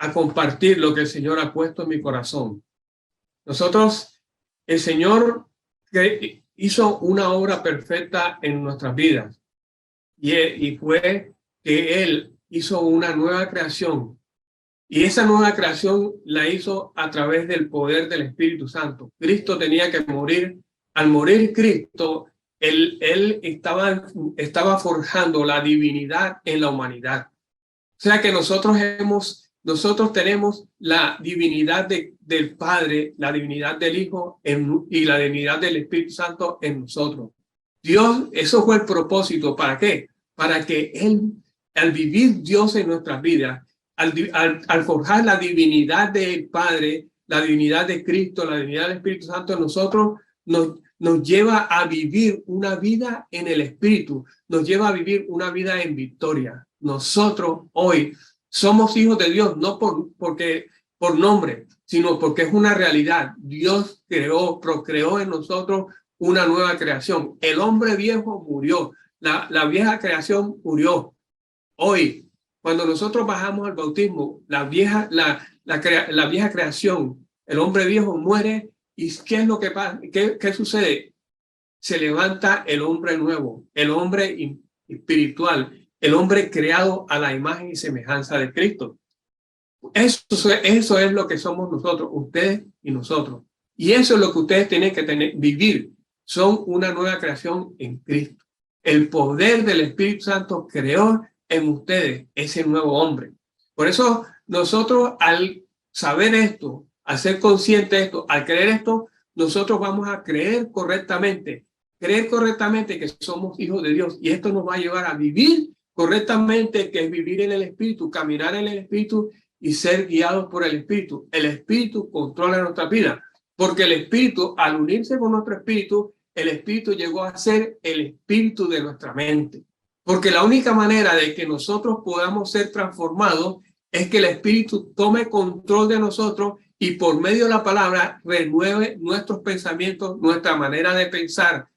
a compartir lo que el Señor ha puesto en mi corazón. El Señor hizo una obra perfecta en nuestras vidas y fue que Él hizo una nueva creación. Y esa nueva creación la hizo a través del poder del Espíritu Santo. Cristo tenía que morir. Al morir Cristo, Él estaba forjando la divinidad en la humanidad. O sea que nosotros tenemos la divinidad del Padre, la divinidad del Hijo y la divinidad del Espíritu Santo en nosotros. Dios, eso fue el propósito. ¿Para qué? Para que al vivir Dios en nuestras vidas, al forjar la divinidad del Padre, la divinidad de Cristo, la divinidad del Espíritu Santo en nosotros, nos lleva a vivir una vida en el Espíritu, nos lleva a vivir una vida en victoria. Nosotros hoy somos hijos de Dios, no por nombre, sino porque es una realidad. Dios procreó en nosotros una nueva creación. El hombre viejo murió, la vieja creación murió. Hoy, cuando nosotros bajamos al bautismo, la vieja creación, el hombre viejo muere. ¿Y qué es lo que pasa? ¿Qué sucede? Se levanta el hombre nuevo, el hombre espiritual, el hombre creado a la imagen y semejanza de Cristo. Eso es lo que somos nosotros, ustedes y nosotros. Y eso es lo que ustedes tienen que vivir. Son una nueva creación en Cristo. El poder del Espíritu Santo creó en ustedes ese nuevo hombre. Por eso nosotros, al saber esto, al ser conscientes de esto, al creer esto, nosotros vamos a creer correctamente que somos hijos de Dios. Y esto nos va a llevar a vivir correctamente, que es vivir en el Espíritu, caminar en el Espíritu y ser guiados por el Espíritu. El Espíritu controla nuestra vida, porque el Espíritu, al unirse con nuestro Espíritu, el Espíritu llegó a ser el Espíritu de nuestra mente. Porque la única manera de que nosotros podamos ser transformados es que el Espíritu tome control de nosotros y por medio de la palabra renueve nuestros pensamientos, nuestra manera de pensar.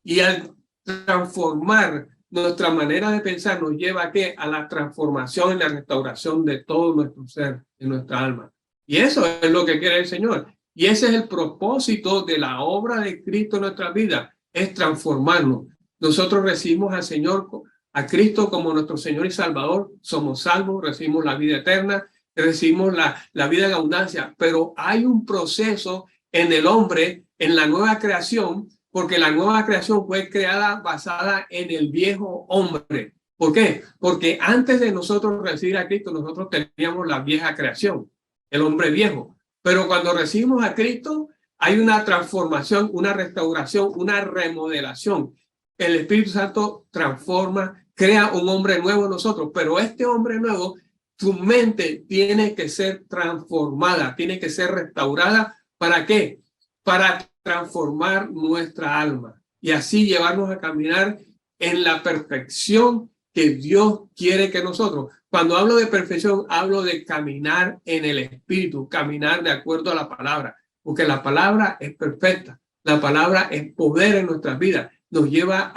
Y al transformar nuestra manera de pensar nos lleva ¿a qué? A la transformación y la restauración de todo nuestro ser, de nuestra alma. Y eso es lo que quiere el Señor. Y ese es el propósito de la obra de Cristo en nuestra vida, es transformarnos. Nosotros recibimos al Señor, a Cristo como nuestro Señor y Salvador, somos salvos, recibimos la vida eterna, recibimos la vida en abundancia, pero hay un proceso en el hombre, en la nueva creación, porque la nueva creación fue creada basada en el viejo hombre. ¿Por qué? Porque antes de nosotros recibir a Cristo, nosotros teníamos la vieja creación, el hombre viejo. Pero cuando recibimos a Cristo, hay una transformación, una restauración, una remodelación. El Espíritu Santo transforma, crea un hombre nuevo en nosotros, pero este hombre nuevo, su mente tiene que ser transformada, tiene que ser restaurada. ¿Para qué? Para transformar nuestra alma y así llevarnos a caminar en la perfección que Dios quiere que nosotros. Cuando hablo de perfección, hablo de caminar en el Espíritu, caminar de acuerdo a la palabra, porque la palabra es perfecta, la palabra es poder en nuestras vidas, nos lleva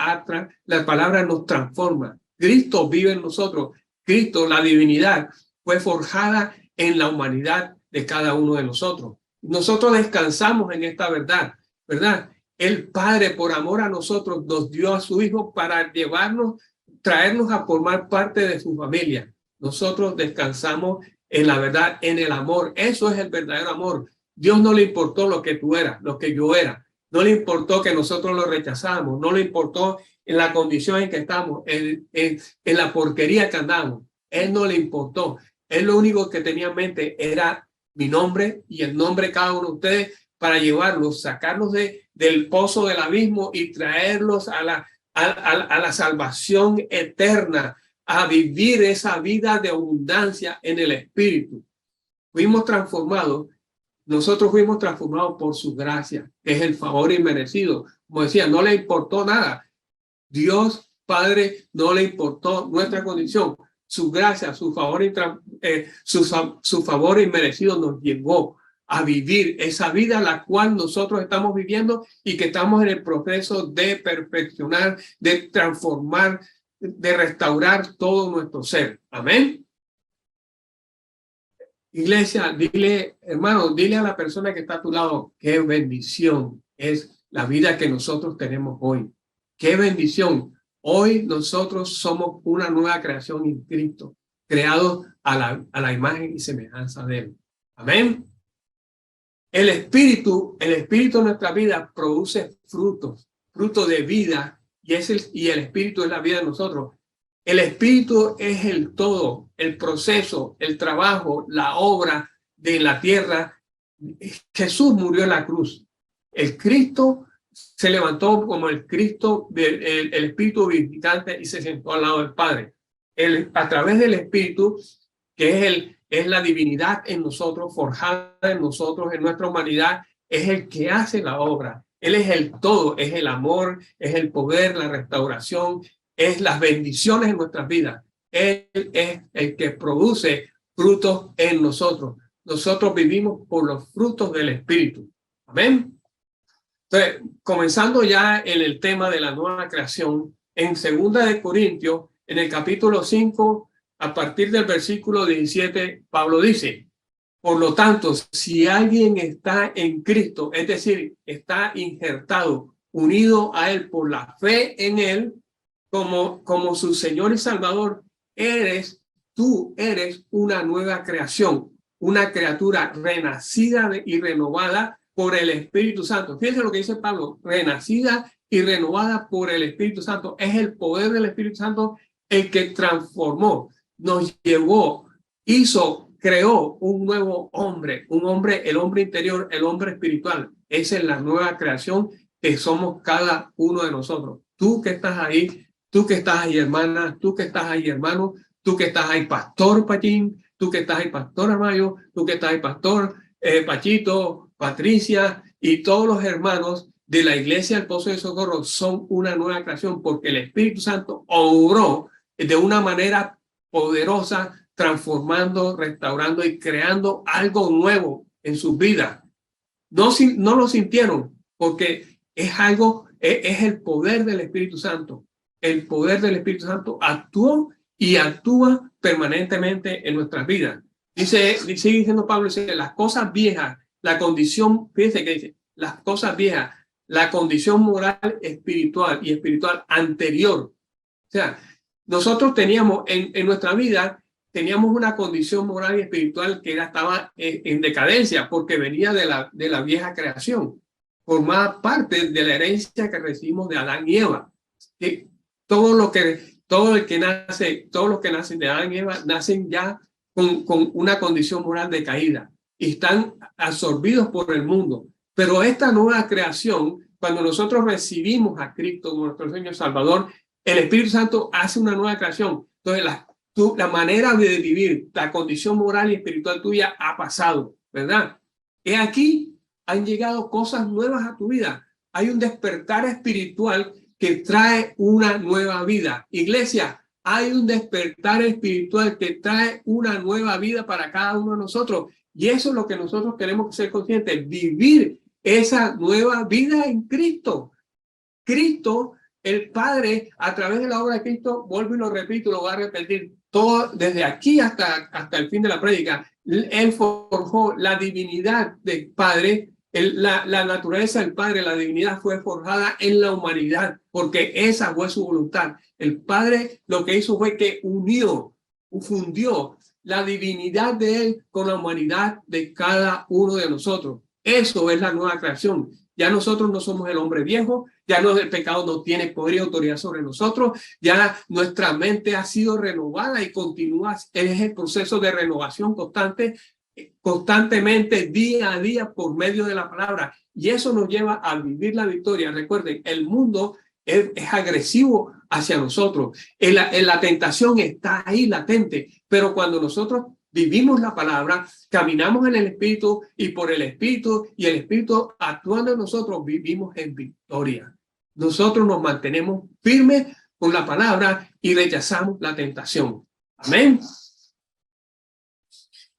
la palabra nos transforma. Cristo vive en nosotros, Cristo, la divinidad, fue forjada en la humanidad de cada uno de nosotros. Nosotros descansamos en esta verdad, ¿verdad? El Padre, por amor a nosotros, nos dio a su Hijo para traernos a formar parte de su familia. Nosotros descansamos en la verdad, en el amor. Eso es el verdadero amor. Dios no le importó lo que tú eras, lo que yo era. No le importó que nosotros lo rechazamos. No le importó en la condición en que estamos, en la porquería que andamos. Él no le importó. Él lo único que tenía en mente era mi nombre y el nombre de cada uno de ustedes para llevarlos, sacarlos del pozo del abismo y traerlos a la salvación eterna, a vivir esa vida de abundancia en el Espíritu. Nosotros fuimos transformados por su gracia, que es el favor inmerecido. Como decía, no le importó nada. Dios Padre no le importó nuestra condición. Su gracia, su favor inmerecido nos llevó a vivir esa vida la cual nosotros estamos viviendo y que estamos en el proceso de perfeccionar, de transformar, de restaurar todo nuestro ser. Amén. Iglesia, dile, hermano, dile a la persona que está a tu lado, qué bendición es la vida que nosotros tenemos hoy. Qué bendición. Hoy nosotros somos una nueva creación en Cristo, creados a la imagen y semejanza de Él. Amén. El espíritu en nuestra vida produce frutos, fruto de vida, y el espíritu es la vida de nosotros. El espíritu es el todo, el proceso, el trabajo, la obra de la tierra. Jesús murió en la cruz. El Cristo se levantó como el Cristo, el espíritu vivificante, y se sentó al lado del Padre. A través del espíritu, que es la divinidad en nosotros, forjada en nosotros, en nuestra humanidad, es el que hace la obra. Él es el todo, es el amor, es el poder, la restauración, es las bendiciones en nuestras vidas. Él es el que produce frutos en nosotros. Nosotros vivimos por los frutos del Espíritu. Amén. Entonces, comenzando ya en el tema de la nueva creación, en 2 Corintios, en el capítulo 5, a partir del versículo 17, Pablo dice: por lo tanto, si alguien está en Cristo, es decir, está injertado, unido a Él por la fe en Él, como su Señor y Salvador, tú eres una nueva creación, una criatura renacida y renovada por el Espíritu Santo. Fíjense lo que dice Pablo: renacida y renovada por el Espíritu Santo. Es el poder del Espíritu Santo el que transformó, nos llevó, creó un nuevo hombre, el hombre interior, el hombre espiritual. Esa es la nueva creación que somos cada uno de nosotros. Tú que estás ahí, tú que estás ahí, hermana, tú que estás ahí, hermano, tú que estás ahí, pastor Pachín, tú que estás ahí, pastor Amayo, tú que estás ahí, pastor Pachito, Patricia, y todos los hermanos de la iglesia del Pozo de Socorro son una nueva creación, porque el Espíritu Santo obró de una manera poderosa, transformando, restaurando y creando algo nuevo en sus vidas. No lo sintieron, porque es el poder del Espíritu Santo. El poder del Espíritu Santo actuó y actúa permanentemente en nuestras vidas. Sigue diciendo Pablo, dice, las cosas viejas, la condición, fíjense que dice, las cosas viejas, la condición moral, espiritual y espiritual anterior. O sea, nosotros teníamos en nuestra vida, teníamos una condición moral y espiritual que estaba en decadencia, porque venía de la vieja creación. Formaba parte de la herencia que recibimos de Adán y Eva. Que todos los que nacen de Adán y Eva nacen ya con una condición moral decaída y están absorbidos por el mundo. Pero esta nueva creación, cuando nosotros recibimos a Cristo como nuestro Señor Salvador, el Espíritu Santo hace una nueva creación. Entonces, la manera de vivir, la condición moral y espiritual tuya ha pasado, ¿verdad? Y aquí han llegado cosas nuevas a tu vida. Hay un despertar espiritual que trae una nueva vida. Iglesia, hay un despertar espiritual que trae una nueva vida para cada uno de nosotros. Y eso es lo que nosotros queremos ser conscientes, vivir esa nueva vida en Cristo. Cristo, el Padre, a través de la obra de Cristo, vuelvo y lo repito, lo voy a repetir todo desde aquí hasta el fin de la prédica. Él forjó la divinidad del Padre, la naturaleza del Padre, la divinidad fue forjada en la humanidad, porque esa fue su voluntad. El Padre lo que hizo fue que fundió la divinidad de Él con la humanidad de cada uno de nosotros. Eso es la nueva creación. Ya nosotros no somos el hombre viejo, ya el pecado no tiene poder y autoridad sobre nosotros, ya nuestra mente ha sido renovada y continúa, es el proceso de renovación constantemente, día a día, por medio de la palabra. Y eso nos lleva a vivir la victoria. Recuerden, el mundo es agresivo hacia nosotros. La tentación está ahí latente, pero cuando nosotros vivimos la palabra, caminamos en el Espíritu y por el Espíritu y el Espíritu actuando en nosotros, vivimos en victoria. Nosotros nos mantenemos firmes con la palabra y rechazamos la tentación. Amén.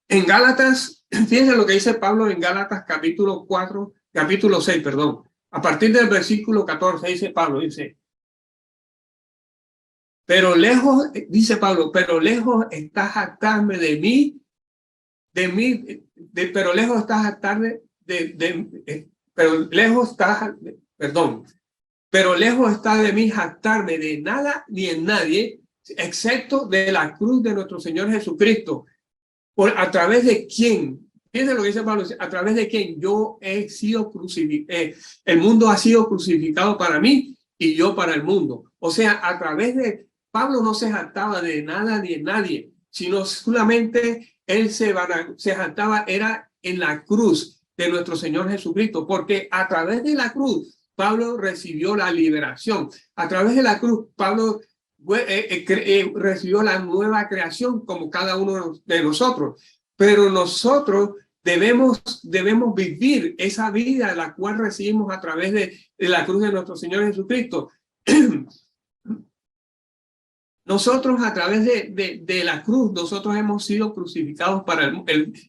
En Gálatas, fíjense lo que dice Pablo en Gálatas capítulo 6, perdón. A partir del versículo 14 dice Pablo, dice, pero lejos está jactarme de mí de mí, pero lejos estás a tarde pero lejos estás, perdón, pero lejos está de mí jactarme de nada ni en nadie, excepto de la cruz de nuestro Señor Jesucristo, a través de quien, fíjense lo que dice Pablo, a través de quien yo he sido crucificado, el mundo ha sido crucificado para mí y yo para el mundo. O sea, a través de, Pablo no se jactaba de nada ni en nadie, sino solamente él se jactaba era en la cruz de nuestro Señor Jesucristo, porque a través de la cruz Pablo recibió la liberación. A través de la cruz Pablo recibió la nueva creación como cada uno de nosotros. Pero nosotros debemos vivir esa vida la cual recibimos a través de la cruz de nuestro Señor Jesucristo. Nosotros a través de la cruz, nosotros hemos sido crucificados para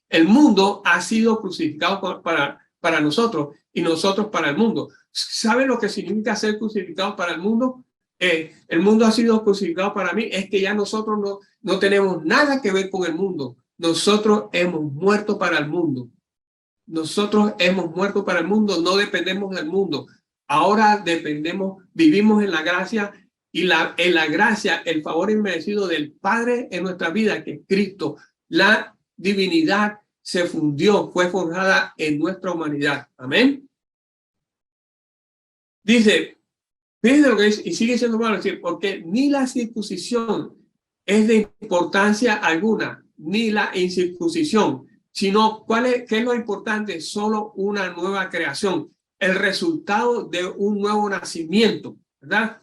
el mundo ha sido crucificado para nosotros y nosotros para el mundo. ¿Sabe lo que significa ser crucificado para el mundo? El mundo ha sido crucificado para mí, es que ya nosotros no tenemos nada que ver con el mundo. Nosotros hemos muerto para el mundo. Nosotros hemos muerto para el mundo, no dependemos del mundo. Ahora dependemos, vivimos en la gracia y en la gracia, el favor inmerecido del Padre en nuestra vida, que es Cristo. La divinidad se fundió, fue forjada en nuestra humanidad. Amén. Dice, fíjense lo que dice, y sigue siendo malo decir, porque ni la circuncisión es de importancia alguna, ni la incircuncisión, sino ¿qué es lo importante? Solo una nueva creación, el resultado de un nuevo nacimiento, ¿verdad?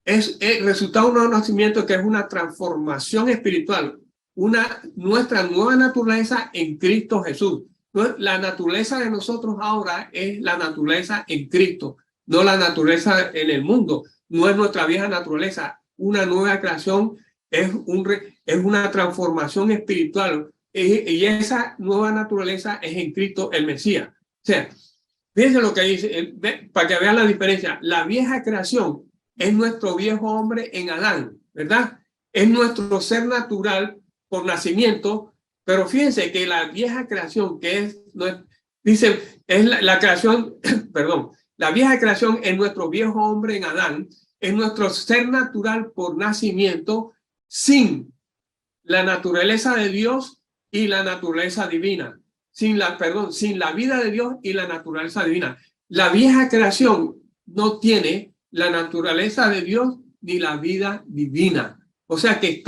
Es el resultado de un nuevo nacimiento que es una transformación espiritual, nuestra nueva naturaleza en Cristo Jesús. La naturaleza de nosotros ahora es la naturaleza en Cristo, no la naturaleza en el mundo. No es nuestra vieja naturaleza. Una nueva creación es una transformación espiritual y esa nueva naturaleza es en Cristo el Mesías. O sea, fíjense lo que dice, para que vean la diferencia. La vieja creación es nuestro viejo hombre en Adán, ¿verdad? Es nuestro ser natural por nacimiento, pero fíjense que la vieja creación dice, es la creación, perdón, la vieja creación es nuestro viejo hombre en Adán, es nuestro ser natural por nacimiento sin la naturaleza de Dios y la naturaleza divina. Sin la vida de Dios y la naturaleza divina. La vieja creación no tiene la naturaleza de Dios ni la vida divina. O sea que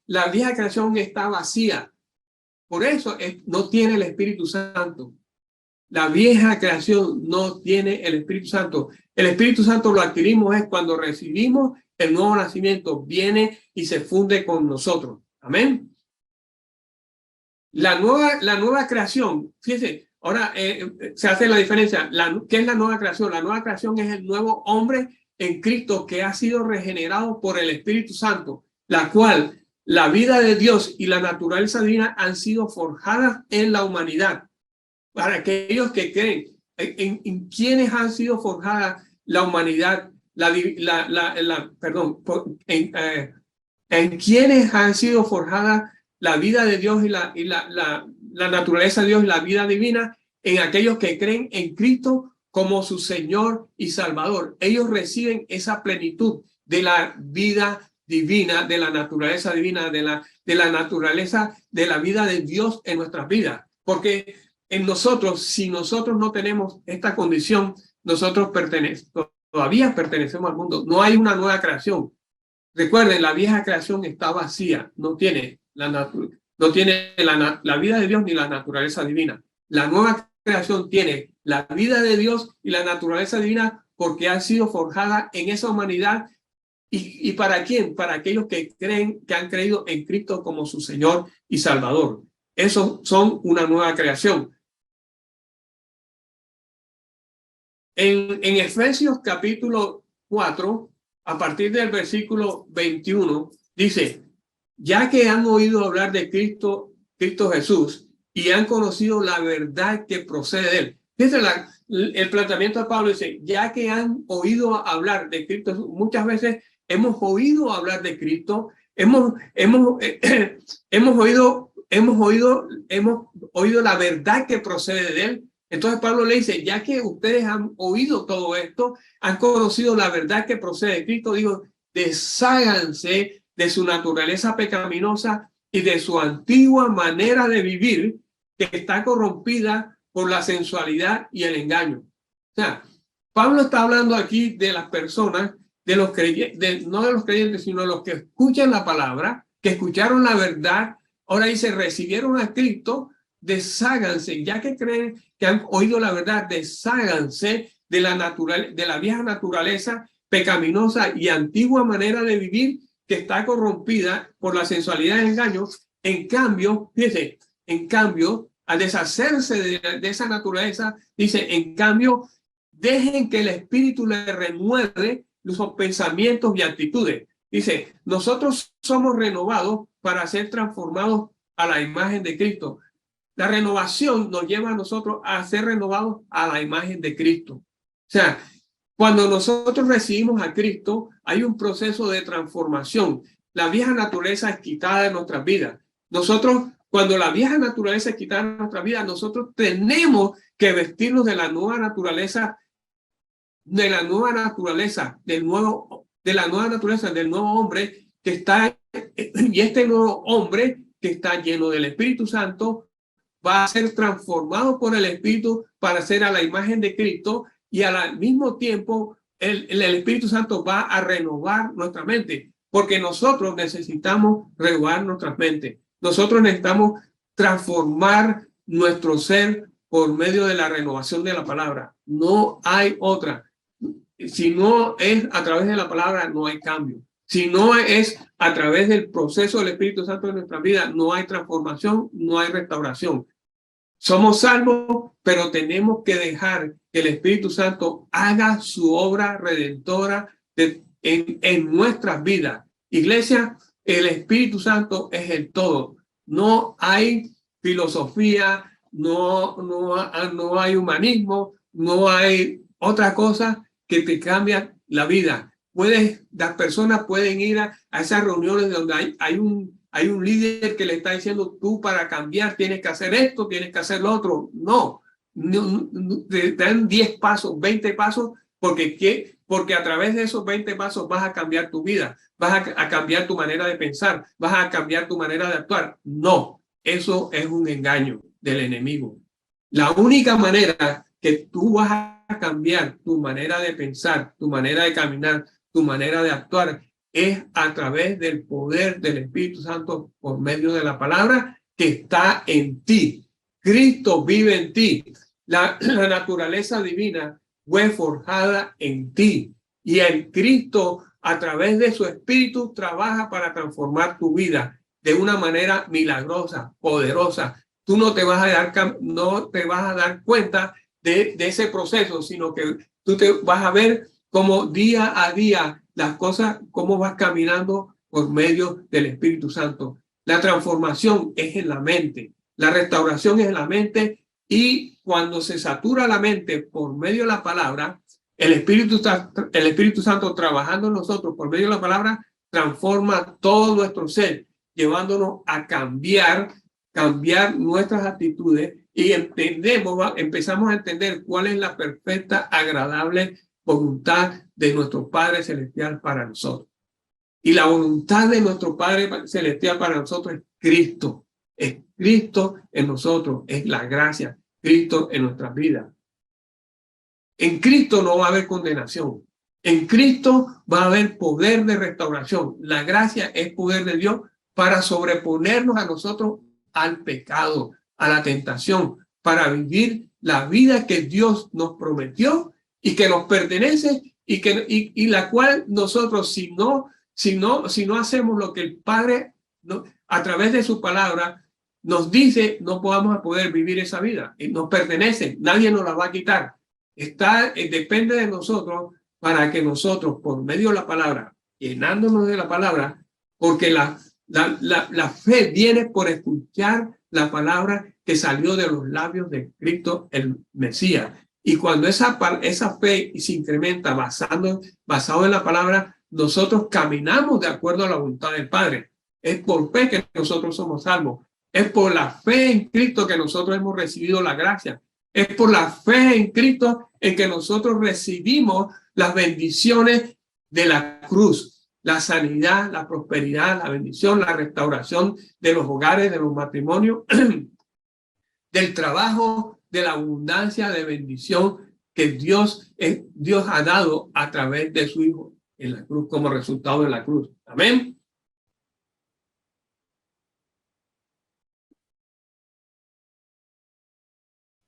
la vieja creación está vacía. Por eso no tiene el Espíritu Santo. La vieja creación no tiene el Espíritu Santo. El Espíritu Santo lo adquirimos es cuando recibimos el nuevo nacimiento. Viene y se funde con nosotros. Amén. La nueva creación, fíjense, ahora se hace la diferencia. ¿Qué es la nueva creación? La nueva creación es el nuevo hombre en Cristo que ha sido regenerado por el Espíritu Santo, la cual la vida de Dios y la naturaleza divina han sido forjadas en la humanidad. Para aquellos que creen en quienes han sido forjadas la humanidad, en quienes han sido forjadas la vida de Dios y la naturaleza de Dios y la vida divina, en aquellos que creen en Cristo como su Señor y Salvador. Ellos reciben esa plenitud de la vida divina, de la naturaleza divina, de la naturaleza de la vida de Dios en nuestras vidas. Porque en nosotros, si nosotros no tenemos esta condición, nosotros todavía pertenecemos al mundo. No hay una nueva creación. Recuerden, la vieja creación está vacía, no tiene la vida de Dios ni la naturaleza divina. La nueva creación tiene la vida de Dios y la naturaleza divina porque ha sido forjada en esa humanidad. ¿Y para quién? Para aquellos que creen, que han creído en Cristo como su Señor y Salvador. Esos son una nueva creación. En Efesios capítulo 4, a partir del versículo 21, dice, ya que han oído hablar de Cristo Jesús y han conocido la verdad que procede de él. Fíjense, el planteamiento de Pablo dice, ya que han oído hablar de Cristo Jesús, muchas veces hemos oído hablar de Cristo, hemos oído la verdad que procede de él. Entonces Pablo le dice, ya que ustedes han oído todo esto, han conocido la verdad que procede de Cristo, digo, desháganse de su naturaleza pecaminosa y de su antigua manera de vivir que está corrompida por la sensualidad y el engaño. O sea, Pablo está hablando aquí de las personas, de los creyentes, no de los creyentes, sino de los que escuchan la palabra, que escucharon la verdad. Ahora dice, recibieron a Cristo, desháganse, ya que creen que han oído la verdad, desháganse de la vieja naturaleza pecaminosa y antigua manera de vivir que está corrompida por la sensualidad y el engaño. En cambio, fíjese, en cambio, al deshacerse de esa naturaleza, dice, en cambio, dejen que el Espíritu les renueve sus pensamientos y actitudes. Dice, nosotros somos renovados para ser transformados a la imagen de Cristo. La renovación nos lleva a nosotros a ser renovados a la imagen de Cristo. O sea, cuando nosotros recibimos a Cristo, hay un proceso de transformación. La vieja naturaleza es quitada de nuestras vidas. Nosotros, cuando la vieja naturaleza es quitada de nuestras vidas, nosotros tenemos que vestirnos de la nueva naturaleza, del nuevo hombre que está, y este nuevo hombre que está lleno del Espíritu Santo va a ser transformado por el Espíritu para ser a la imagen de Cristo, y al mismo tiempo el Espíritu Santo va a renovar nuestra mente, porque nosotros necesitamos renovar nuestras mentes. Nosotros necesitamos transformar nuestro ser por medio de la renovación de la palabra. No hay otra. Si no es a través de la palabra, no hay cambio. Si no es a través del proceso del Espíritu Santo en nuestra vida, no hay transformación, no hay restauración. Somos salvos, pero tenemos que dejar que el Espíritu Santo haga su obra redentora en nuestras vidas. Iglesia, el Espíritu Santo es el todo. No hay filosofía, no hay humanismo, no hay otra cosa que te cambia la vida. Las personas pueden ir a esas reuniones donde hay un líder que le está diciendo, tú para cambiar tienes que hacer esto, tienes que hacer lo otro. No, te dan 10 pasos, 20 pasos, porque a través de esos 20 pasos vas a cambiar tu vida, vas a cambiar tu manera de pensar, vas a cambiar tu manera de actuar. No, eso es un engaño del enemigo. La única manera que tú vas a cambiar tu manera de pensar, tu manera de caminar, tu manera de actuar, es a través del poder del Espíritu Santo por medio de la palabra que está en ti. Cristo vive en ti. La naturaleza divina fue forjada en ti. Y en Cristo, a través de su Espíritu, trabaja para transformar tu vida de una manera milagrosa, poderosa. Tú no te vas a dar cuenta de ese proceso, sino que tú te vas a ver como día a día las cosas, cómo vas caminando por medio del Espíritu Santo. La transformación es en la mente, la restauración es en la mente, y cuando se satura la mente por medio de la palabra, el Espíritu Santo trabajando en nosotros por medio de la palabra, transforma todo nuestro ser, llevándonos a cambiar nuestras actitudes, y empezamos a entender cuál es la perfecta, agradable voluntad de nuestro Padre Celestial para nosotros. Y la voluntad de nuestro Padre Celestial para nosotros es Cristo. Es Cristo en nosotros, es la gracia, Cristo en nuestras vidas. En Cristo no va a haber condenación. En Cristo va a haber poder de restauración. La gracia es poder de Dios para sobreponernos a nosotros al pecado, a la tentación, para vivir la vida que Dios nos prometió y que nos pertenece, y la cual nosotros, si no hacemos lo que el Padre a través de su palabra nos dice, no vamos a poder vivir esa vida. Nos pertenece, nadie nos la va a quitar. Depende de nosotros, para que nosotros, por medio de la palabra, llenándonos de la palabra, porque la fe viene por escuchar la palabra que salió de los labios de Cristo el Mesías. Y cuando esa fe se incrementa basado en la palabra, nosotros caminamos de acuerdo a la voluntad del Padre. Es por fe que nosotros somos salvos. Es por la fe en Cristo que nosotros hemos recibido la gracia. Es por la fe en Cristo en que nosotros recibimos las bendiciones de la cruz, la sanidad, la prosperidad, la bendición, la restauración de los hogares, de los matrimonios, del trabajo, de la abundancia de bendición que Dios ha dado a través de su Hijo en la cruz, como resultado de la cruz. Amén.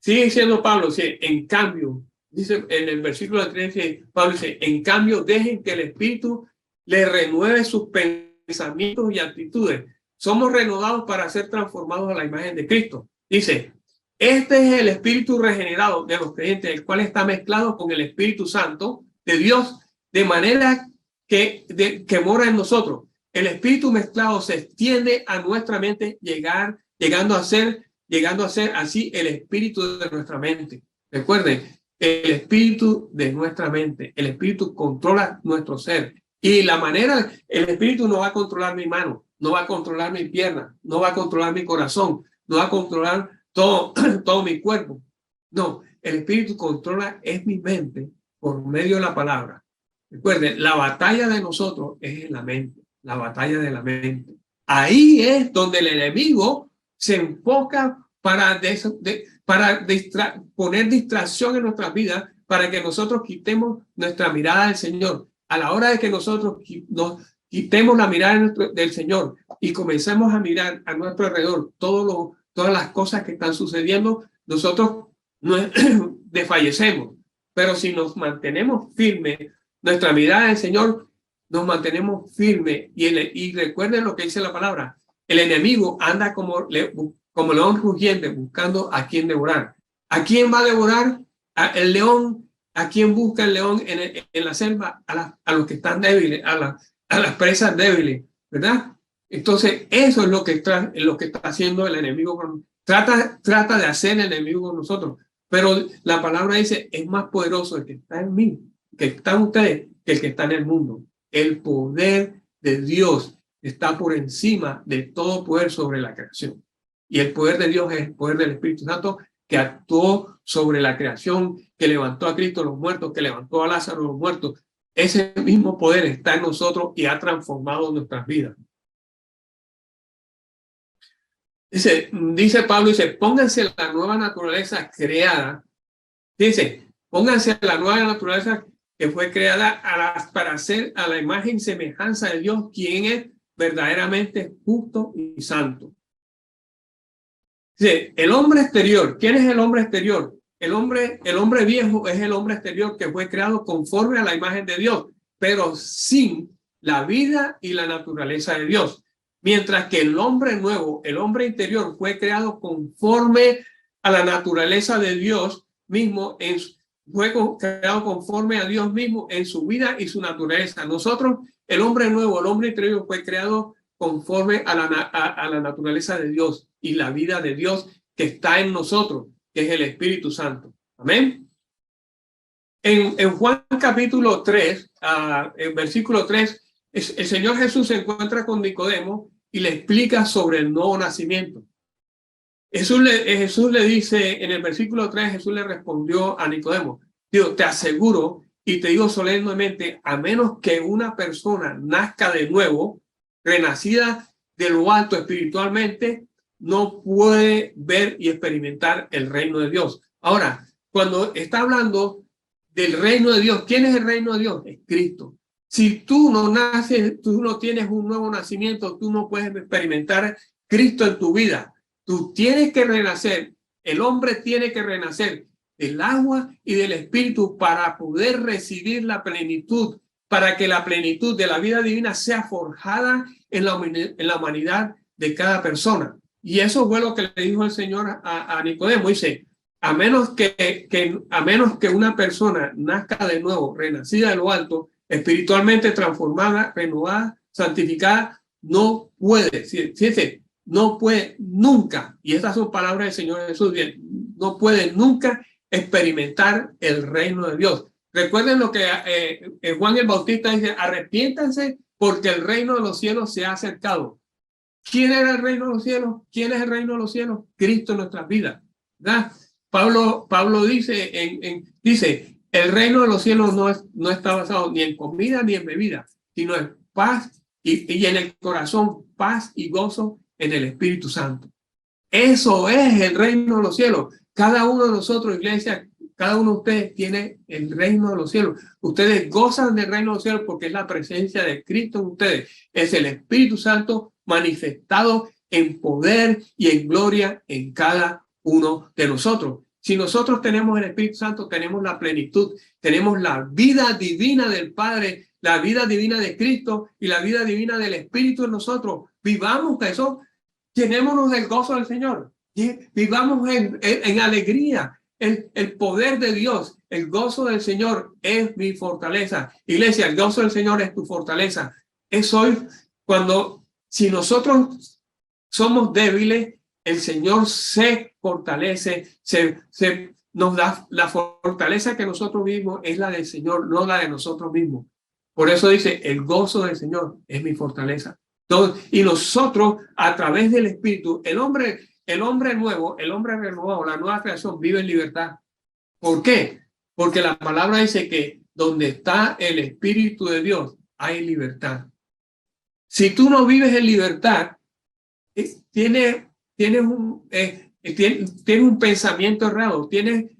Sigue diciendo Pablo, sí, en cambio, dice en el versículo 13, Pablo dice, en cambio, dejen que el Espíritu les renueve sus pensamientos y actitudes. Somos renovados para ser transformados a la imagen de Cristo. Dice, este es el Espíritu regenerado de los creyentes, el cual está mezclado con el Espíritu Santo de Dios, de manera que mora en nosotros. El Espíritu mezclado se extiende a nuestra mente, llegando a ser así el espíritu de nuestra mente. Recuerden, el espíritu de nuestra mente, el espíritu controla nuestro ser. Y la manera, el espíritu no va a controlar mi mano, no va a controlar mi pierna, no va a controlar mi corazón, no va a controlar todo mi cuerpo. No, el espíritu controla es mi mente por medio de la palabra. Recuerden, la batalla de nosotros es en la mente, la batalla de la mente. Ahí es donde el enemigo se enfoca para poner distracción en nuestras vidas, para que nosotros quitemos nuestra mirada del Señor. A la hora de que nosotros nos quitemos la mirada del Señor y comencemos a mirar a nuestro alrededor todas las cosas que están sucediendo, nosotros desfallecemos. Pero si nos mantenemos firmes, nuestra mirada del Señor, nos mantenemos firmes. Y recuerden lo que dice la palabra, el enemigo anda como león rugiente buscando a quien devorar. ¿A quién va a devorar? El león. ¿A quién busca el león en la selva? A los que están débiles, a las presas débiles, ¿verdad? Entonces, eso es lo que está haciendo el enemigo. Trata de hacer el enemigo con nosotros. Pero la palabra dice, es más poderoso el que está en mí, que está en ustedes, que el que está en el mundo. El poder de Dios está por encima de todo poder sobre la creación. Y el poder de Dios es el poder del Espíritu Santo que actuó sobre la creación, que levantó a Cristo los muertos, que levantó a Lázaro los muertos. Ese mismo poder está en nosotros y ha transformado nuestras vidas. Dice Pablo, pónganse la nueva naturaleza creada. Dice, pónganse la nueva naturaleza que fue creada para ser a la imagen y semejanza de Dios, quien es verdaderamente justo y santo. Dice, el hombre exterior. ¿Quién es el hombre exterior? El hombre viejo es el hombre exterior que fue creado conforme a la imagen de Dios, pero sin la vida y la naturaleza de Dios. Mientras que el hombre nuevo, el hombre interior, fue creado conforme a la naturaleza de Dios mismo, fue creado conforme a Dios mismo en su vida y su naturaleza. Nosotros, el hombre nuevo, el hombre interior, fue creado conforme a la naturaleza de Dios y la vida de Dios que está en nosotros, que es el Espíritu Santo. Amén. En Juan capítulo 3, en versículo 3, el Señor Jesús se encuentra con Nicodemo y le explica sobre el nuevo nacimiento. Jesús le dice, en el versículo 3, Jesús le respondió a Nicodemo, digo, te aseguro y te digo solemnemente, a menos que una persona nazca de nuevo, renacida de lo alto espiritualmente, no puede ver y experimentar el reino de Dios. Ahora, cuando está hablando del reino de Dios, ¿quién es el reino de Dios? Es Cristo. Si tú no naces, tú no tienes un nuevo nacimiento, tú no puedes experimentar Cristo en tu vida. Tú tienes que renacer, el hombre tiene que renacer del agua y del espíritu para poder recibir la plenitud, para que la plenitud de la vida divina sea forjada en la humanidad de cada persona. Y eso fue lo que le dijo el Señor a Nicodemo. Dice, a menos que una persona nazca de nuevo, renacida de lo alto, espiritualmente transformada, renovada, santificada, no puede, fíjese, no puede nunca, y estas son palabras del Señor Jesús, no puede nunca experimentar el reino de Dios. Recuerden lo que Juan el Bautista dice, arrepiéntanse porque el reino de los cielos se ha acercado. ¿Quién era el reino de los cielos? ¿Quién es el reino de los cielos? Cristo en nuestras vidas, ¿verdad? Pablo dice, dice, el reino de los cielos no está basado ni en comida ni en bebida, sino en paz y en el corazón, paz y gozo en el Espíritu Santo. Eso es el reino de los cielos. Cada uno de nosotros, iglesia, cada uno de ustedes tiene el reino de los cielos. Ustedes gozan del reino de los cielos porque es la presencia de Cristo en ustedes. Es el Espíritu Santo manifestado en poder y en gloria en cada uno de nosotros. Si nosotros tenemos el Espíritu Santo, tenemos la plenitud, tenemos la vida divina del Padre, la vida divina de Cristo y la vida divina del Espíritu en nosotros. Vivamos eso, llenémonos del gozo del Señor, vivamos en alegría. El poder de Dios, el gozo del Señor es mi fortaleza. Iglesia, el gozo del Señor es tu fortaleza. Es hoy cuando, si nosotros somos débiles, el Señor se fortalece, nos da la fortaleza que nosotros vivimos, es la del Señor, no la de nosotros mismos. Por eso dice, el gozo del Señor es mi fortaleza. Entonces, y nosotros, a través del Espíritu, el hombre nuevo, el hombre renovado, la nueva creación vive en libertad. ¿Por qué? Porque la palabra dice que donde está el Espíritu de Dios hay libertad. Si tú no vives en libertad, tienes un pensamiento errado, tienes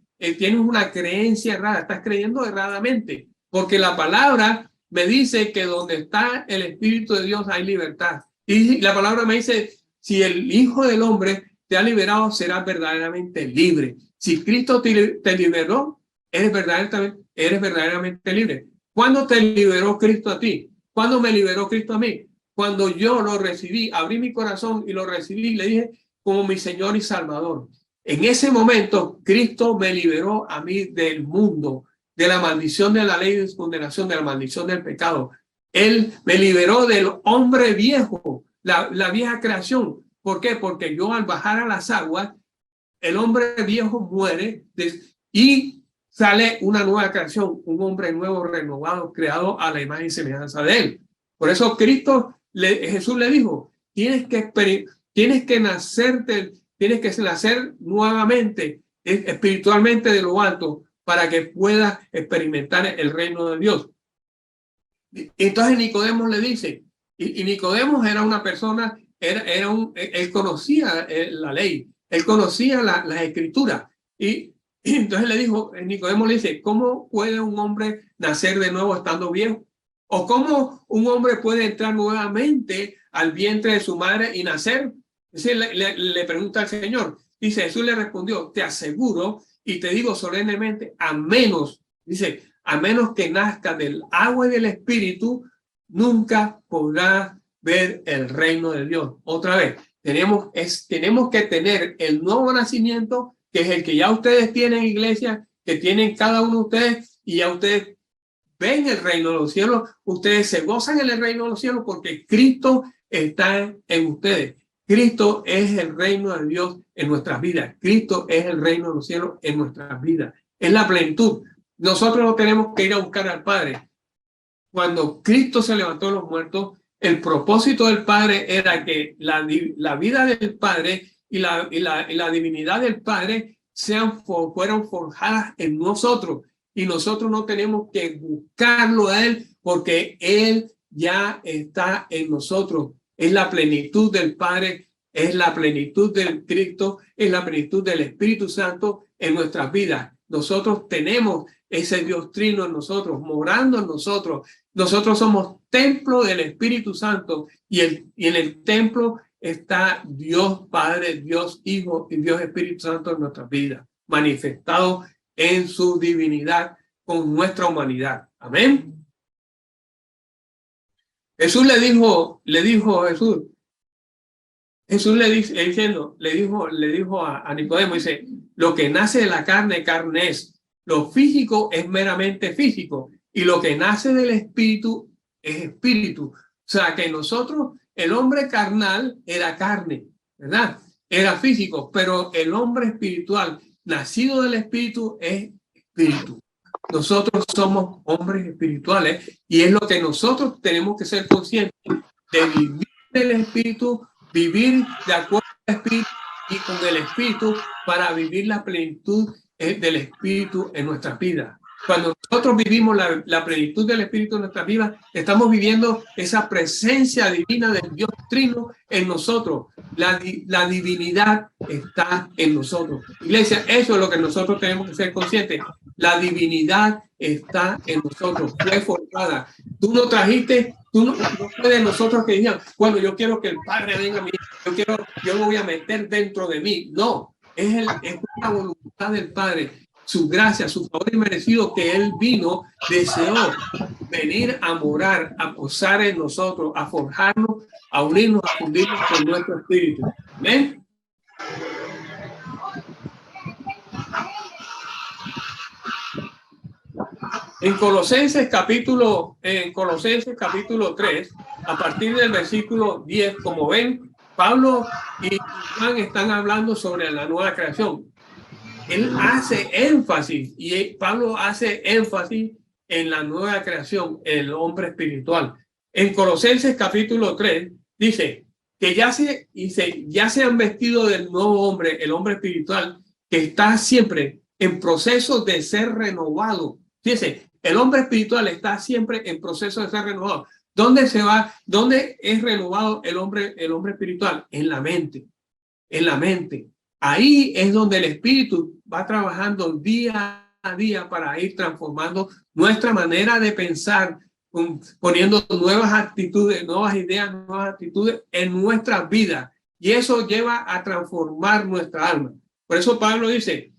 una creencia errada, estás creyendo erradamente, porque la palabra me dice que donde está el Espíritu de Dios hay libertad. Y la palabra me dice, si el Hijo del Hombre te ha liberado, serás verdaderamente libre. Si Cristo te liberó, eres verdaderamente libre. ¿Cuándo te liberó Cristo a ti? ¿Cuándo me liberó Cristo a mí? Cuando yo lo recibí, abrí mi corazón y lo recibí, le dije como mi Señor y Salvador. En ese momento, Cristo me liberó a mí del mundo, de la maldición de la ley de condenación, de la maldición del pecado. Él me liberó del hombre viejo, la vieja creación. ¿Por qué? Porque yo al bajar a las aguas, el hombre viejo muere y sale una nueva creación, un hombre nuevo, renovado, creado a la imagen y semejanza de él. Por eso Jesús le dijo, tienes que nacer nuevamente, espiritualmente de lo alto, para que puedas experimentar el reino de Dios. Entonces Nicodemo le dice, y Nicodemo era una persona, él conocía la ley, él conocía las escrituras, y entonces Nicodemo le dice, ¿cómo puede un hombre nacer de nuevo estando viejo? ¿O cómo un hombre puede entrar nuevamente al vientre de su madre y nacer? Le pregunta al Señor. Dice, Jesús le respondió, te aseguro y te digo solemnemente, a menos que nazca del agua y del Espíritu, nunca podrás ver el reino de Dios. Otra vez, tenemos que tener el nuevo nacimiento, que es el que ya ustedes tienen, iglesia, que tienen cada uno de ustedes, y ya ustedes ven el reino de los cielos, ustedes se gozan en el reino de los cielos porque Cristo está en ustedes. Cristo es el reino de Dios en nuestras vidas. Cristo es el reino de los cielos en nuestras vidas. Es la plenitud. Nosotros no tenemos que ir a buscar al Padre. Cuando Cristo se levantó de los muertos, el propósito del Padre era que la vida del Padre y la divinidad del Padre fueron forjadas en nosotros. Y nosotros no tenemos que buscarlo a Él porque Él ya está en nosotros. Es la plenitud del Padre, es la plenitud del Cristo, es la plenitud del Espíritu Santo en nuestras vidas. Nosotros tenemos ese Dios trino en nosotros, morando en nosotros. Nosotros somos templo del Espíritu Santo y en el templo está Dios Padre, Dios Hijo y Dios Espíritu Santo en nuestras vidas, manifestado en su divinidad con nuestra humanidad. Amén. Jesús le dijo a Nicodemo, dice, lo que nace de la carne, carne es. Lo físico es meramente físico y lo que nace del espíritu es espíritu. O sea que nosotros, el hombre carnal era carne, ¿verdad? Era físico, pero el hombre espiritual, nacido del espíritu, es espíritu. nosotros somos hombres espirituales y es lo que nosotros tenemos que ser conscientes de vivir del Espíritu, vivir de acuerdo al Espíritu y con el Espíritu para vivir la plenitud del Espíritu en nuestras vidas. Cuando nosotros vivimos la plenitud del Espíritu en nuestras vidas, estamos viviendo esa presencia divina del Dios Trino en nosotros. La divinidad está en nosotros. Iglesia, eso es lo que nosotros tenemos que ser conscientes. La divinidad está en nosotros, fue formada. Tú no trajiste, no fue de nosotros que dijeron, bueno, yo quiero que el Padre venga a mí, yo lo voy a meter dentro de mí. No, es la voluntad del Padre, su gracia, su favor inmerecido que Él vino, deseó venir a morar, a posar en nosotros, a forjarnos, a unirnos, a fundirnos con nuestro espíritu. ¿Amén? En Colosenses capítulo 3, a partir del versículo 10, como ven, Pablo y Juan están hablando sobre la nueva creación. Él hace énfasis, y Pablo hace énfasis en la nueva creación, el hombre espiritual. En Colosenses capítulo 3 dice que ya se han vestido del nuevo hombre, el hombre espiritual, que está siempre en proceso de ser renovado. Fíjense, el hombre espiritual está siempre en proceso de ser renovado. ¿Dónde se va? ¿Dónde es renovado el hombre espiritual? En la mente. En la mente. Ahí es donde el Espíritu va trabajando día a día para ir transformando nuestra manera de pensar, poniendo nuevas actitudes, nuevas ideas, nuevas actitudes en nuestra vida. Y eso lleva a transformar nuestra alma. Por eso Pablo dice,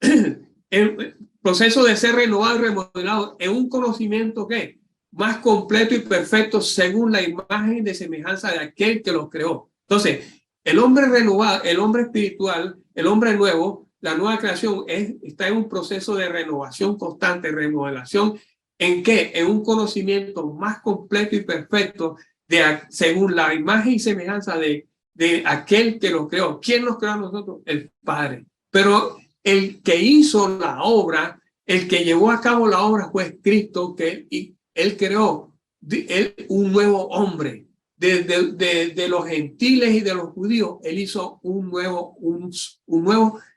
el proceso de ser renovado y remodelado en un conocimiento que más completo y perfecto según la imagen de semejanza de aquel que los creó. Entonces, el hombre renovado, el hombre espiritual, el hombre nuevo, la nueva creación está en un proceso de renovación constante, remodelación. ¿En qué? En un conocimiento más completo y perfecto según la imagen y semejanza de aquel que los creó. ¿Quién nos creó a nosotros? El Padre. Pero el que hizo la obra, el que llevó a cabo la obra fue Cristo, y él creó un nuevo hombre. De los gentiles y de los judíos, él hizo un nuevo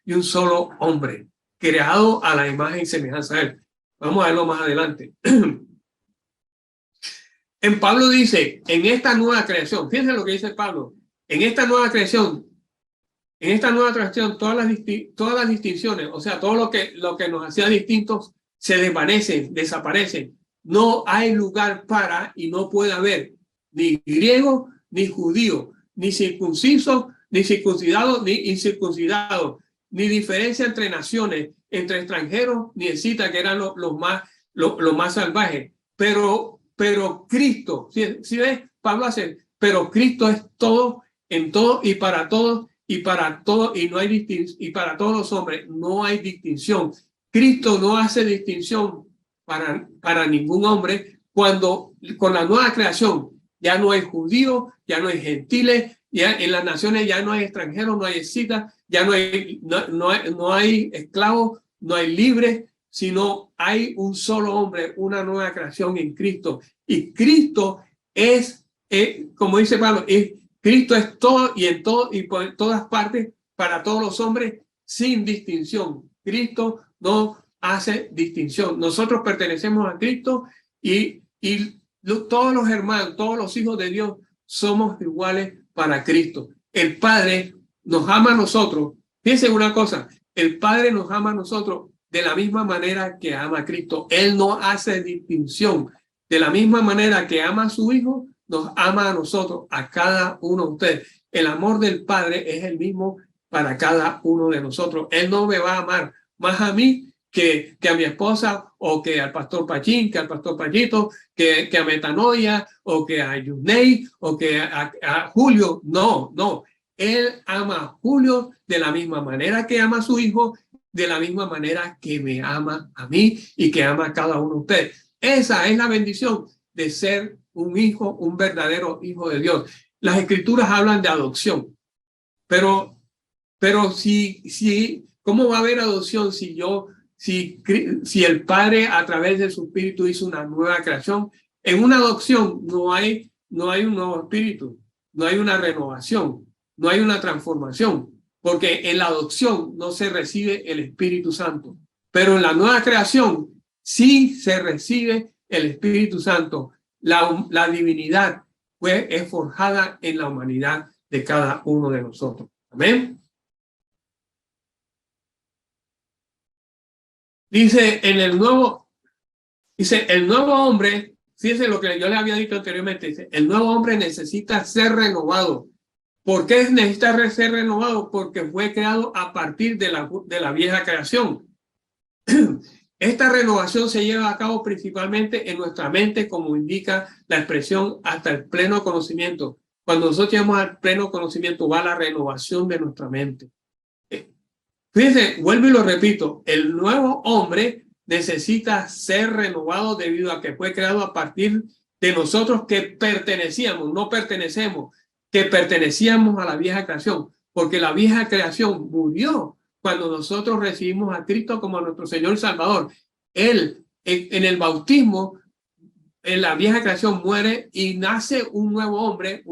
y un solo hombre, creado a la imagen y semejanza de él. Vamos a verlo más adelante. En Pablo dice, en esta nueva creación, fíjense lo que dice Pablo, en esta nueva creación, todas las distinciones, o sea, todo lo que nos hacía distintos, se desvanecen, desaparecen. No hay lugar para y no puede haber ni griego, ni judío, ni circunciso, ni circuncidado, ni incircuncidado, ni diferencia entre naciones, entre extranjeros, ni escitas, que eran los más salvajes. Pero Cristo, ¿sí ves? Pablo hace, pero Cristo es todo, en todo y para todos, y para todos, y no hay distinción, y para todos los hombres no hay distinción. Cristo no hace distinción para ningún hombre, cuando con la nueva creación ya no hay judíos, ya no hay gentiles, ya en las naciones ya no hay extranjeros, no hay escitas, ya no hay esclavos, no hay libres, sino hay un solo hombre, una nueva creación en Cristo. Y Cristo es como dice Pablo, Cristo es todo y en todo y por todas partes para todos los hombres sin distinción. Cristo no hace distinción. Nosotros pertenecemos a Cristo y todos los hermanos, todos los hijos de Dios somos iguales para Cristo. El Padre nos ama a nosotros. Fíjense una cosa, el Padre nos ama a nosotros de la misma manera que ama a Cristo. Él no hace distinción. De la misma manera que ama a su Hijo, nos ama a nosotros, a cada uno de ustedes. El amor del Padre es el mismo para cada uno de nosotros. Él no me va a amar más a mí que a mi esposa, o que al pastor Pachín, que al pastor Pachito, que a Metanoia, o que a Yunei, o que a Julio. No. Él ama a Julio de la misma manera que ama a su hijo, de la misma manera que me ama a mí y que ama a cada uno de ustedes. Esa es la bendición de ser un hijo, un verdadero hijo de Dios. Las escrituras hablan de adopción, pero si ¿cómo va a haber adopción si yo si el Padre a través de su Espíritu hizo una nueva creación, en una adopción no hay un nuevo espíritu, no hay una renovación, no hay una transformación, porque en la adopción no se recibe el Espíritu Santo, pero en la nueva creación sí se recibe el Espíritu Santo. La divinidad es forjada en la humanidad de cada uno de nosotros. Amén. Dice, el nuevo hombre, fíjense lo que yo le había dicho anteriormente, dice, el nuevo hombre necesita ser renovado. ¿Por qué necesita ser renovado? Porque fue creado a partir de la vieja creación. Esta renovación se lleva a cabo principalmente en nuestra mente, como indica la expresión hasta el pleno conocimiento. Cuando nosotros llegamos al pleno conocimiento, va la renovación de nuestra mente. Fíjense, vuelvo y lo repito, el nuevo hombre necesita ser renovado debido a que fue creado a partir de nosotros que pertenecíamos, no pertenecemos, que pertenecíamos a la vieja creación, porque la vieja creación murió cuando nosotros recibimos a Cristo como nuestro Señor y Salvador. Él, en el bautismo, en la vieja creación muere y nace un nuevo hombre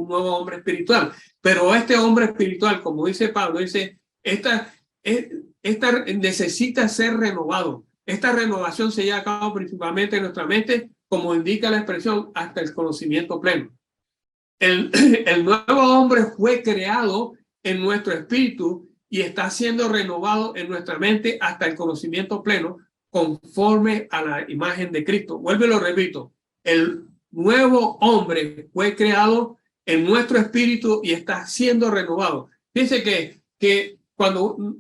espiritual. Pero este hombre espiritual, como dice Pablo, dice, esta necesita ser renovado. Esta renovación se lleva a cabo principalmente en nuestra mente, como indica la expresión, hasta el conocimiento pleno. El nuevo hombre fue creado en nuestro espíritu y está siendo renovado en nuestra mente hasta el conocimiento pleno, conforme a la imagen de Cristo. Vuelvo y lo repito. El nuevo hombre fue creado en nuestro espíritu y está siendo renovado. Dice que cuando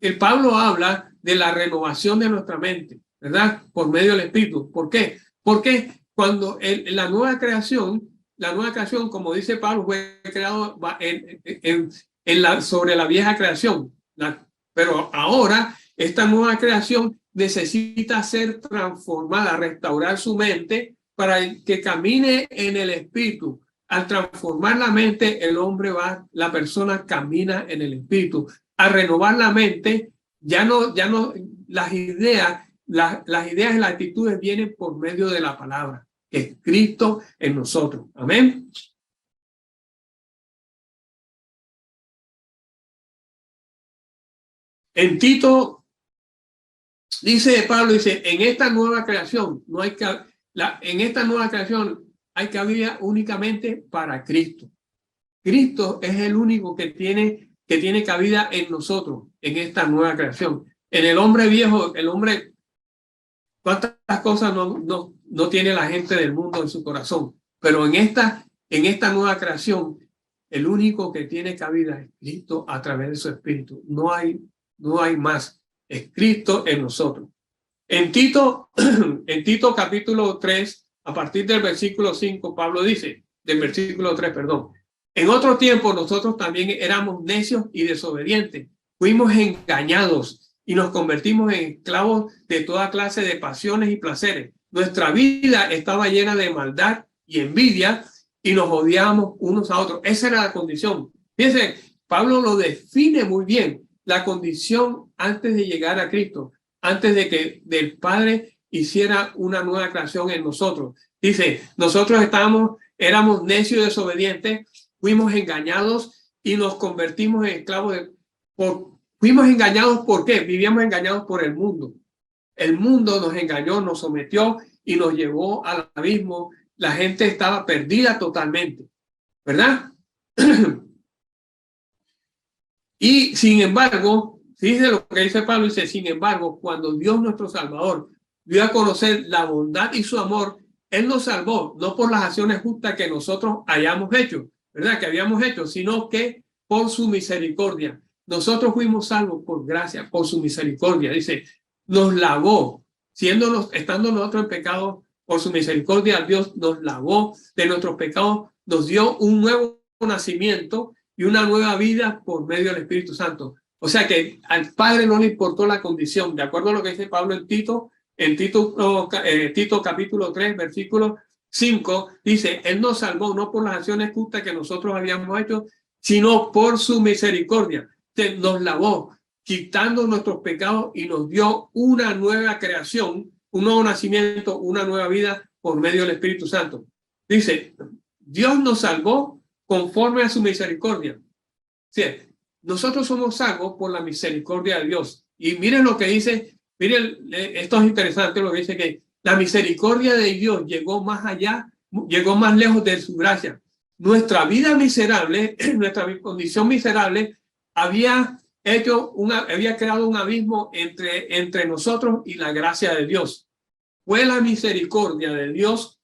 el Pablo habla de la renovación de nuestra mente, ¿verdad? Por medio del espíritu. ¿Por qué? Porque cuando la nueva creación, como dice Pablo, fue creado sobre la vieja creación. Pero ahora esta nueva creación necesita ser transformada, restaurar su mente para que camine en el espíritu. Al transformar la mente, la persona camina en el espíritu. Al renovar la mente, ya no las ideas y las actitudes vienen por medio de la palabra, que es Cristo en nosotros. Amén. En Tito, dice Pablo, dice, en esta nueva creación hay cabida únicamente para Cristo. Cristo es el único que tiene cabida en nosotros, en esta nueva creación. En el hombre viejo, cuántas cosas no tiene la gente del mundo en su corazón, pero en esta nueva creación, el único que tiene cabida es Cristo a través de su Espíritu. No hay más. Es Cristo en nosotros. En Tito capítulo 3, a partir del versículo 5, Pablo dice, del versículo 3, perdón. En otro tiempo nosotros también éramos necios y desobedientes. Fuimos engañados y nos convertimos en esclavos de toda clase de pasiones y placeres. Nuestra vida estaba llena de maldad y envidia y nos odiábamos unos a otros. Esa era la condición. Fíjense, Pablo lo define muy bien. La condición antes de llegar a Cristo, antes de que del Padre hiciera una nueva creación en nosotros. Dice, nosotros éramos necios y desobedientes, fuimos engañados y nos convertimos en esclavos fuimos engañados, ¿por qué? Vivíamos engañados por el mundo. El mundo nos engañó, nos sometió y nos llevó al abismo. La gente estaba perdida totalmente, ¿verdad? Y sin embargo, dice lo que dice Pablo, dice, sin embargo, cuando Dios nuestro Salvador dio a conocer la bondad y su amor, Él nos salvó, no por las acciones justas que nosotros hayamos hecho, ¿verdad? Que habíamos hecho, sino que por su misericordia. Nosotros fuimos salvos por gracia, por su misericordia. Dice, nos lavó, estando nosotros en pecado, por su misericordia, Dios nos lavó de nuestros pecados, nos dio un nuevo nacimiento y una nueva vida por medio del Espíritu Santo. O sea que al Padre no le importó la condición, de acuerdo a lo que dice Pablo en Tito capítulo 3, versículo 5, dice, Él nos salvó no por las acciones justas que nosotros habíamos hecho, sino por su misericordia. Nos lavó. quitando nuestros pecados y nos dio una nueva creación, un nuevo nacimiento, una nueva vida por medio del Espíritu Santo. Dice, Dios nos salvó conforme a su misericordia. Sí, nosotros somos salvos por la misericordia de Dios. Y miren lo que dice, miren, esto es interesante lo que dice, que la misericordia de Dios llegó más allá, llegó más lejos de su gracia. Nuestra vida miserable, nuestra condición miserable, había creado un abismo entre nosotros y la gracia de Dios. Fue la misericordia de Dios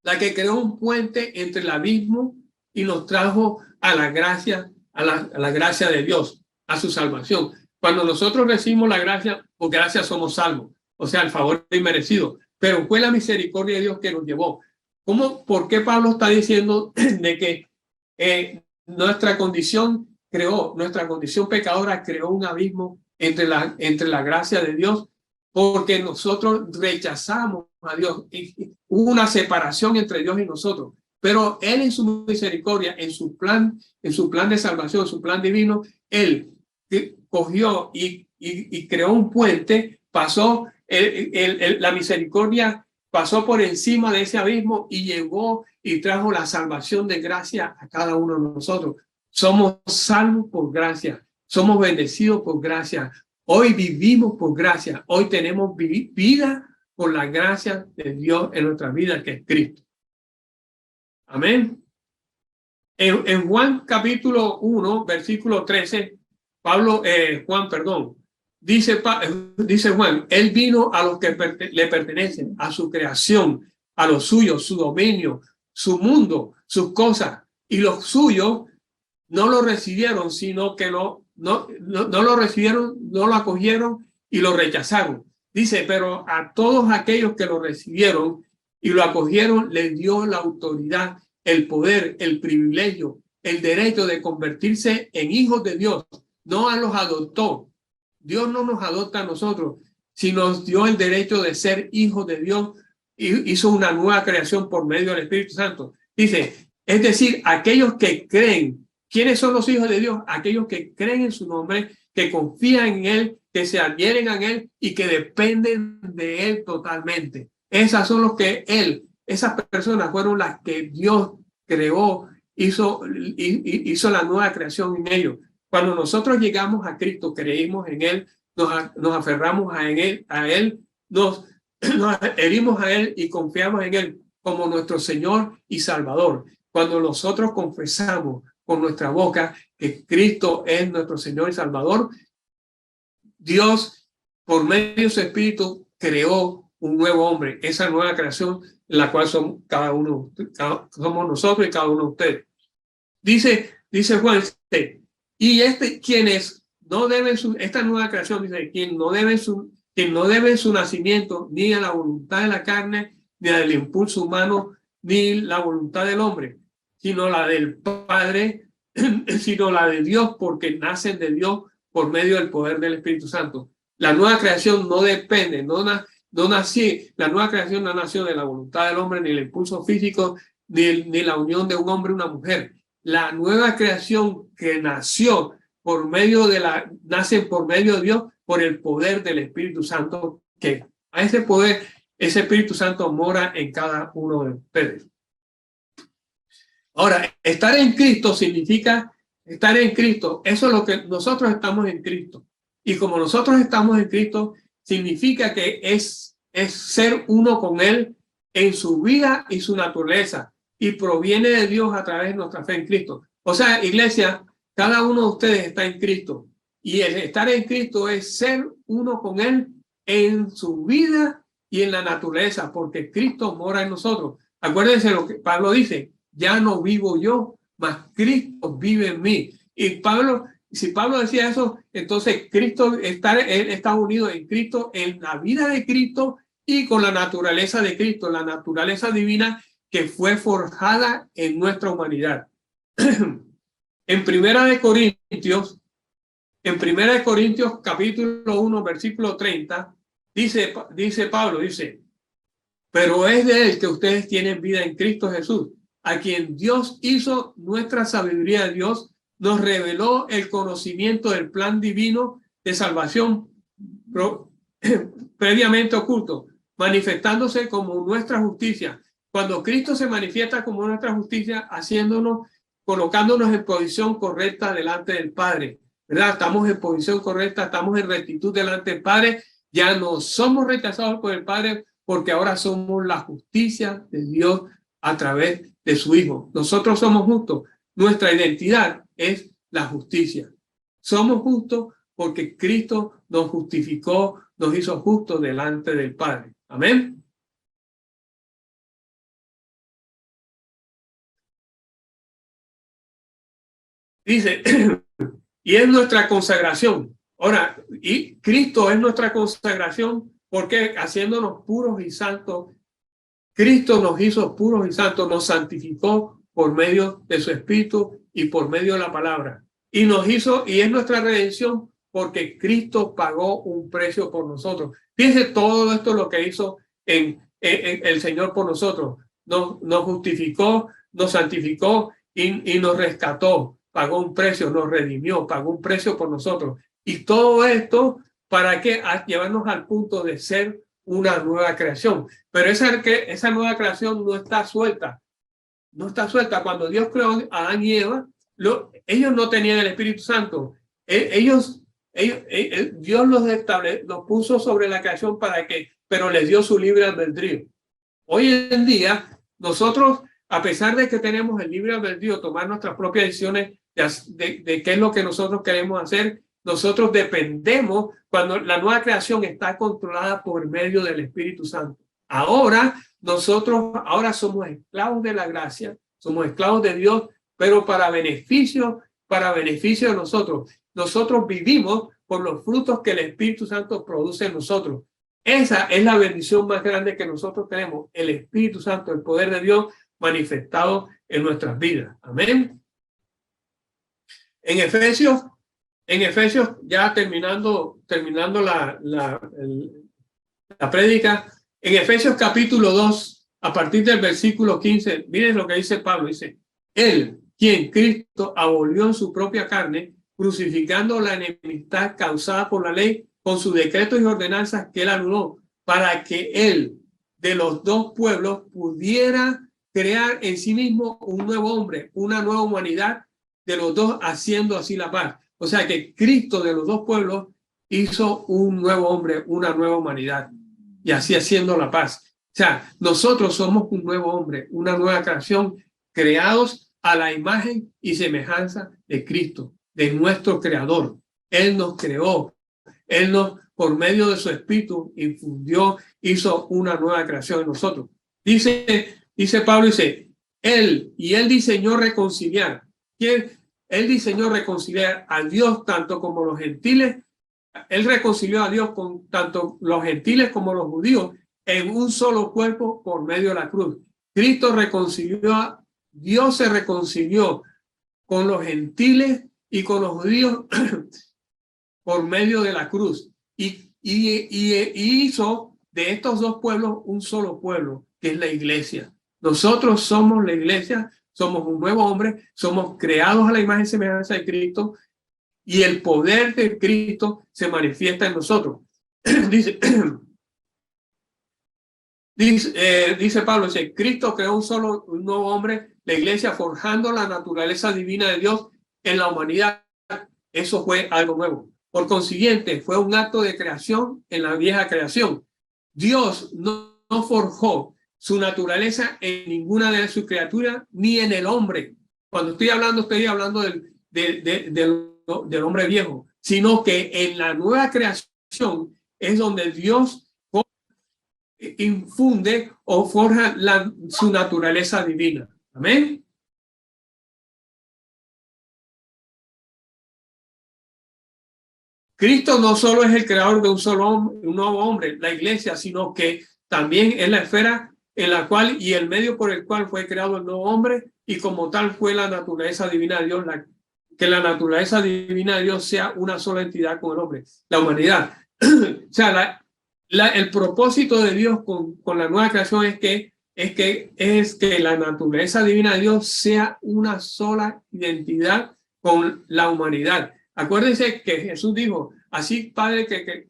la que creó un puente entre el abismo y nos trajo a la gracia, a la gracia de Dios, a su salvación. Cuando nosotros recibimos la gracia, por gracia somos salvos, o sea, el favor inmerecido, pero fue la misericordia de Dios que nos llevó. ¿Por qué Pablo está diciendo de que nuestra condición pecadora creó un abismo entre la gracia de Dios? Porque nosotros rechazamos a Dios. Hubo una separación entre Dios y nosotros. Pero Él en su misericordia, en su plan de salvación, su plan divino, Él cogió y creó un puente, pasó la misericordia, pasó por encima de ese abismo y llegó y trajo la salvación de gracia a cada uno de nosotros. Somos salvos por gracia, somos bendecidos por gracia. Hoy vivimos por gracia, hoy tenemos vida por la gracia de Dios en nuestra vida, que es Cristo. Amén. En Juan capítulo 1, versículo 13, dice Juan, Él vino a los que le pertenecen, a su creación, a los suyos, su dominio, su mundo, sus cosas, y los suyos no lo recibieron, sino que no lo recibieron, no lo acogieron y lo rechazaron. Dice, pero a todos aquellos que lo recibieron y lo acogieron, les dio la autoridad, el poder, el privilegio, el derecho de convertirse en hijos de Dios. No los adoptó. Dios no nos adopta a nosotros, sino nos dio el derecho de ser hijos de Dios y hizo una nueva creación por medio del Espíritu Santo. Dice, es decir, aquellos que creen. ¿Quiénes son los hijos de Dios? Aquellos que creen en su nombre, que confían en Él, que se adhieren a Él y que dependen de Él totalmente. Esas personas fueron las que Dios creó, hizo la nueva creación en ellos. Cuando nosotros llegamos a Cristo, creímos en Él, nos aferramos a Él, nos adherimos a Él y confiamos en Él como nuestro Señor y Salvador. Cuando nosotros confesamos con nuestra boca que Cristo es nuestro Señor y Salvador, Dios, por medio de su Espíritu, creó un nuevo hombre, esa nueva creación en la cual somos nosotros y cada uno de ustedes. Dice Juan, y quienes no deben esta nueva creación, dice, quien no debe su nacimiento ni a la voluntad de la carne, ni al impulso humano, ni la voluntad del hombre, sino la del Padre, sino la de Dios, porque nacen de Dios por medio del poder del Espíritu Santo. La nueva creación no depende, la nueva creación no nació de la voluntad del hombre, ni el impulso físico, ni la unión de un hombre y una mujer. La nueva creación que nació nace por medio de Dios, por el poder del Espíritu Santo, que a ese poder, ese Espíritu Santo mora en cada uno de ustedes. Ahora, estar en Cristo significa estar en Cristo. Eso es lo que nosotros estamos en Cristo. Y como nosotros estamos en Cristo, significa que es ser uno con Él en su vida y su naturaleza. Y proviene de Dios a través de nuestra fe en Cristo. O sea, iglesia, cada uno de ustedes está en Cristo. Y el estar en Cristo es ser uno con Él en su vida y en la naturaleza, porque Cristo mora en nosotros. Acuérdense lo que Pablo dice, ya no vivo yo, mas Cristo vive en mí. Y si Pablo decía eso, entonces él está unido en Cristo, en la vida de Cristo y con la naturaleza de Cristo, la naturaleza divina que fue forjada en nuestra humanidad. En Primera de Corintios capítulo 1, versículo 30, dice Pablo, pero es de Él que ustedes tienen vida en Cristo Jesús, a quien Dios hizo nuestra sabiduría de Dios, nos reveló el conocimiento del plan divino de salvación previamente oculto, manifestándose como nuestra justicia. Cuando Cristo se manifiesta como nuestra justicia, colocándonos en posición correcta delante del Padre, ¿verdad? Estamos en posición correcta, estamos en rectitud delante del Padre, ya no somos rechazados por el Padre porque ahora somos la justicia de Dios a través de su Hijo. Nosotros somos justos, nuestra identidad es la justicia. Somos justos porque Cristo nos justificó, nos hizo justos delante del Padre. Amén. Dice, y es nuestra consagración. Ahora, y Cristo es nuestra consagración porque haciéndonos puros y santos, Cristo nos hizo puros y santos, nos santificó por medio de su Espíritu y por medio de la palabra. Y nos hizo, y es nuestra redención porque Cristo pagó un precio por nosotros. Fíjense todo esto lo que hizo en el Señor por nosotros. Nos justificó, nos santificó y nos rescató. Pagó un precio, nos redimió, pagó un precio por nosotros. Y todo esto para que llevarnos al punto de ser una nueva creación. Pero esa nueva creación no está suelta. No está suelta. Cuando Dios creó a Adán y Eva, ellos no tenían el Espíritu Santo. Dios los puso sobre la creación pero les dio su libre albedrío. Hoy en día, nosotros, a pesar de que tenemos el libre albedrío, tomar nuestras propias decisiones de qué es lo que nosotros queremos hacer, nosotros dependemos cuando la nueva creación está controlada por medio del Espíritu Santo. Ahora somos esclavos de la gracia, somos esclavos de Dios, pero para beneficio de nosotros. Nosotros vivimos por los frutos que el Espíritu Santo produce en nosotros. Esa es la bendición más grande que nosotros tenemos, el Espíritu Santo, el poder de Dios manifestado en nuestras vidas. Amén. En Efesios, ya terminando la prédica, en Efesios capítulo 2, a partir del versículo 15, miren lo que dice Pablo, dice, Él, quien Cristo abolió en su propia carne, crucificando la enemistad causada por la ley, con sus decretos y ordenanzas que Él anuló, para que Él, de los dos pueblos, pudiera crear en sí mismo un nuevo hombre, una nueva humanidad, de los dos, haciendo así la paz. O sea que Cristo de los dos pueblos hizo un nuevo hombre, una nueva humanidad, y así haciendo la paz. O sea, nosotros somos un nuevo hombre, una nueva creación, creados a la imagen y semejanza de Cristo, de nuestro Creador. Él nos creó, Él por medio de su Espíritu, infundió, hizo una nueva creación en nosotros. Dice Pablo, dice, Él diseñó reconciliar. Él diseñó reconciliar a Dios tanto como los gentiles. Él reconcilió a Dios con tanto los gentiles como los judíos en un solo cuerpo por medio de la cruz. Cristo Dios se reconcilió con los gentiles y con los judíos por medio de la cruz. Y hizo de estos dos pueblos un solo pueblo, que es la iglesia. Nosotros somos la iglesia. Somos un nuevo hombre, somos creados a la imagen y semejanza de Cristo y el poder de Cristo se manifiesta en nosotros. Dice Pablo, dice, Cristo creó un nuevo hombre, la iglesia forjando la naturaleza divina de Dios en la humanidad. Eso fue algo nuevo. Por consiguiente, fue un acto de creación en la vieja creación. Dios no forjó su naturaleza en ninguna de sus criaturas, ni en el hombre. Cuando estoy hablando del hombre viejo, sino que en la nueva creación es donde Dios infunde o forja su naturaleza divina. Amén. Cristo no solo es el creador de un nuevo hombre, la iglesia, sino que también es la esfera en la cual y el medio por el cual fue creado el nuevo hombre, y como tal fue la naturaleza divina de Dios, que la naturaleza divina de Dios sea una sola entidad con el hombre, la humanidad. O sea, el propósito de Dios con la nueva creación es que la naturaleza divina de Dios sea una sola identidad con la humanidad. Acuérdense que Jesús dijo, así Padre, que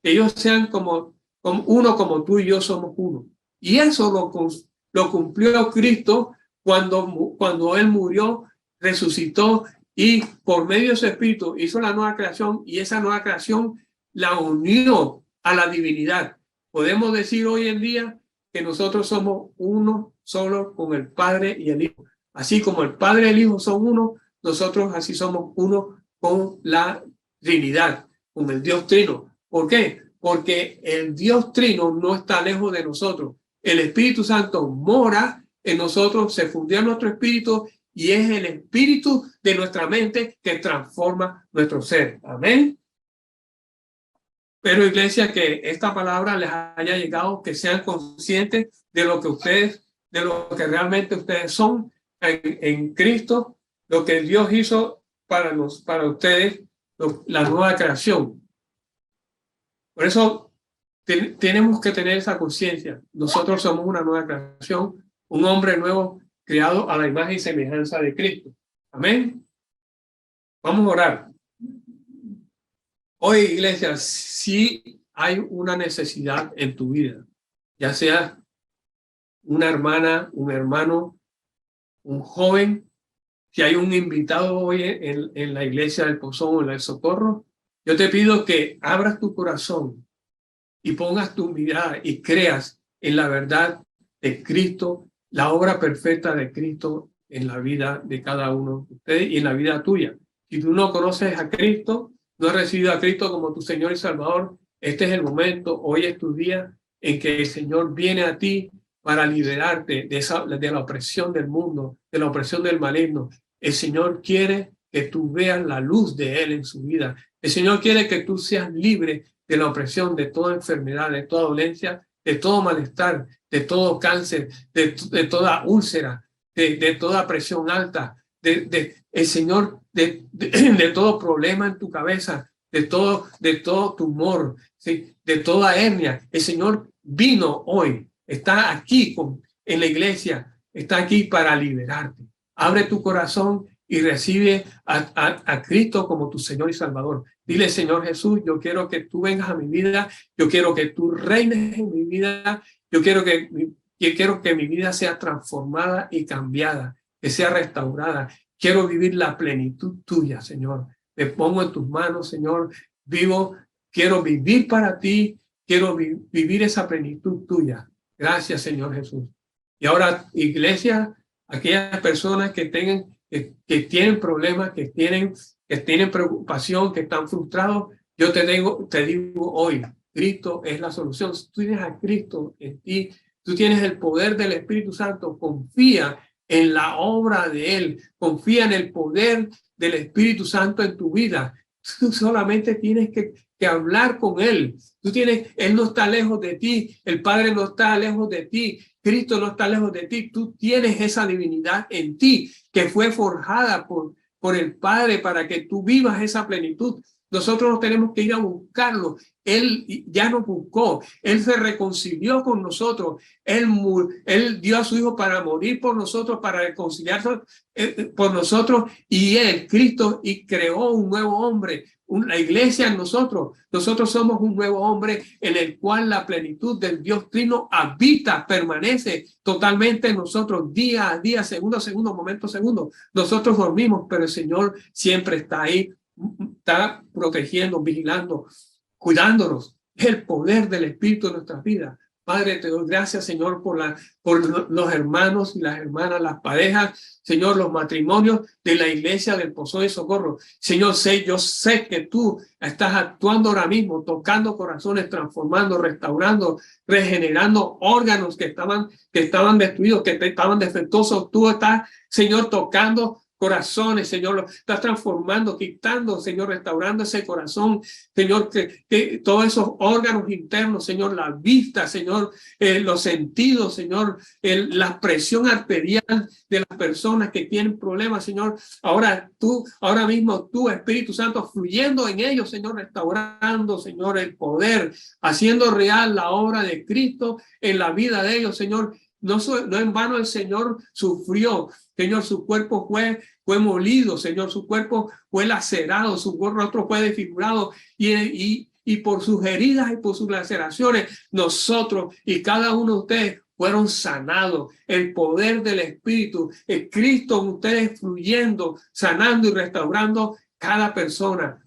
ellos sean como uno, como tú y yo somos uno. Y eso lo cumplió Cristo cuando Él murió, resucitó y por medio de su Espíritu hizo la nueva creación, y esa nueva creación la unió a la divinidad. Podemos decir hoy en día que nosotros somos uno solo con el Padre y el Hijo. Así como el Padre y el Hijo son uno, nosotros así somos uno con la Trinidad, con el Dios Trino. ¿Por qué? Porque el Dios Trino no está lejos de nosotros. El Espíritu Santo mora en nosotros, se fundió en nuestro espíritu, y es el espíritu de nuestra mente que transforma nuestro ser. Amén. Pero, iglesia, que esta palabra les haya llegado, que sean conscientes de lo que ustedes, de lo que realmente ustedes son en Cristo, lo que Dios hizo para ustedes, la nueva creación. Por eso tenemos que tener esa conciencia. Nosotros somos una nueva creación, un hombre nuevo creado a la imagen y semejanza de Cristo. Amén. Vamos a orar. Hoy, iglesia, si hay una necesidad en tu vida, ya sea una hermana, un hermano, un joven, si hay un invitado hoy en la iglesia del Pozón o en el Socorro, yo te pido que abras tu corazón y pongas tu mirada y creas en la verdad de Cristo, la obra perfecta de Cristo en la vida de cada uno de ustedes y en la vida tuya. Si tú no conoces a Cristo, no has recibido a Cristo como tu Señor y Salvador, este es el momento, hoy es tu día en que el Señor viene a ti para liberarte de la opresión del mundo, de la opresión del maligno. El Señor quiere que tú veas la luz de Él en su vida. El Señor quiere que tú seas libre de la opresión, de toda enfermedad, de toda dolencia, de todo malestar, de todo cáncer, de toda úlcera, de toda presión alta, el Señor, de todo problema en tu cabeza, de todo tumor, ¿sí? De toda hernia. El Señor vino hoy, está aquí en la iglesia, está aquí para liberarte. Abre tu corazón y recibe a Cristo como tu Señor y Salvador. Dile, Señor Jesús, yo quiero que tú vengas a mi vida, yo quiero que tú reines en mi vida, yo quiero que mi vida sea transformada y cambiada, que sea restaurada. Quiero vivir la plenitud tuya, Señor. Me pongo en tus manos, Señor. Quiero vivir para ti, quiero vivir esa plenitud tuya. Gracias, Señor Jesús. Y ahora, iglesia, aquellas personas que tienen problemas, que tienen preocupación, que están frustrados, yo te digo hoy, Cristo es la solución. Si tú tienes a Cristo en ti, tú tienes el poder del Espíritu Santo, confía en la obra de Él, confía en el poder del Espíritu Santo en tu vida. Tú solamente tienes que hablar con Él. Él no está lejos de ti, el Padre no está lejos de ti, Cristo no está lejos de ti. Tú tienes esa divinidad en ti que fue forjada por el Padre para que tú vivas esa plenitud. Nosotros no tenemos que ir a buscarlo. Él ya nos buscó. Él se reconcilió con nosotros. Él dio a su Hijo para morir por nosotros, para reconciliarse por nosotros. Y Él, Cristo, y creó un nuevo hombre, una iglesia en nosotros. Nosotros somos un nuevo hombre en el cual la plenitud del Dios Trino habita, permanece totalmente en nosotros, día a día, segundo a segundo, momento a segundo. Nosotros dormimos, pero el Señor siempre está ahí, está protegiendo, vigilando, cuidándonos. Es el poder del Espíritu en nuestras vidas. Padre, te doy gracias, Señor, por los hermanos y las hermanas, las parejas, Señor, los matrimonios de la iglesia del Pozón de Socorro. Señor, yo sé que tú estás actuando ahora mismo, tocando corazones, transformando, restaurando, regenerando órganos que estaban destruidos, que estaban defectuosos. Tú estás, Señor, tocando corazones, Señor, lo estás transformando, quitando, Señor, restaurando ese corazón, Señor, que todos esos órganos internos, Señor, la vista, Señor, los sentidos, Señor, la presión arterial de las personas que tienen problemas, Señor, ahora mismo tú, Espíritu Santo, fluyendo en ellos, Señor, restaurando, Señor, el poder, haciendo real la obra de Cristo en la vida de ellos, Señor, No en vano el Señor sufrió. Señor, su cuerpo fue molido. Señor, su cuerpo fue lacerado, su rostro fue desfigurado. Y por sus heridas y por sus laceraciones, nosotros y cada uno de ustedes fueron sanados. El poder del Espíritu, el Cristo en ustedes fluyendo, sanando y restaurando cada persona,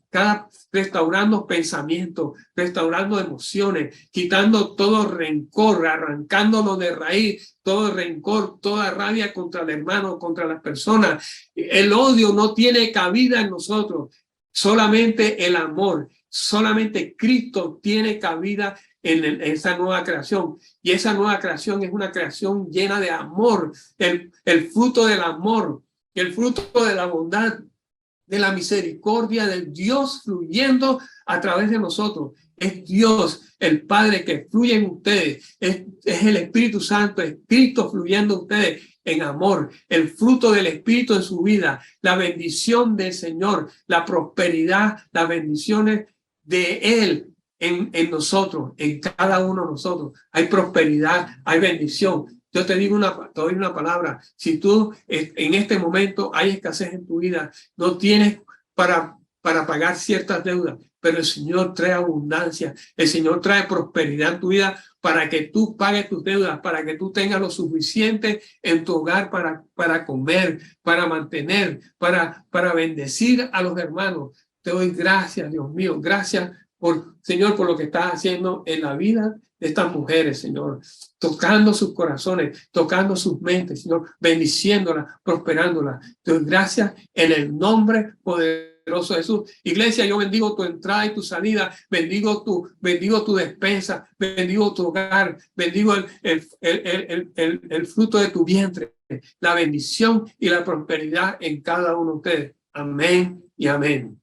restaurando pensamientos, restaurando emociones, quitando todo rencor, arrancándolo de raíz, todo rencor, toda rabia contra el hermano, contra las personas. El odio no tiene cabida en nosotros, solamente el amor, solamente Cristo tiene cabida en esa nueva creación. Y esa nueva creación es una creación llena de amor, el fruto del amor, el fruto de la bondad, de la misericordia del Dios fluyendo a través de nosotros. Es Dios, el Padre, que fluye en ustedes. Es el Espíritu Santo, es Cristo fluyendo en ustedes en amor, el fruto del Espíritu en su vida, la bendición del Señor, la prosperidad, las bendiciones de Él en nosotros, en cada uno de nosotros. Hay prosperidad, hay bendición. Yo te doy una palabra. Si tú en este momento hay escasez en tu vida, no tienes para pagar ciertas deudas, pero el Señor trae abundancia, el Señor trae prosperidad en tu vida para que tú pagues tus deudas, para que tú tengas lo suficiente en tu hogar para comer, para mantener, para bendecir a los hermanos. Te doy gracias, Dios mío, gracias Señor, por lo que estás haciendo en la vida de estas mujeres, Señor, tocando sus corazones, tocando sus mentes, Señor, bendiciéndolas, prosperándolas. Te doy gracias en el nombre poderoso de Jesús. Iglesia, yo bendigo tu entrada y tu salida, bendigo tu despensa, bendigo tu hogar, bendigo el fruto de tu vientre, la bendición y la prosperidad en cada uno de ustedes. Amén y amén.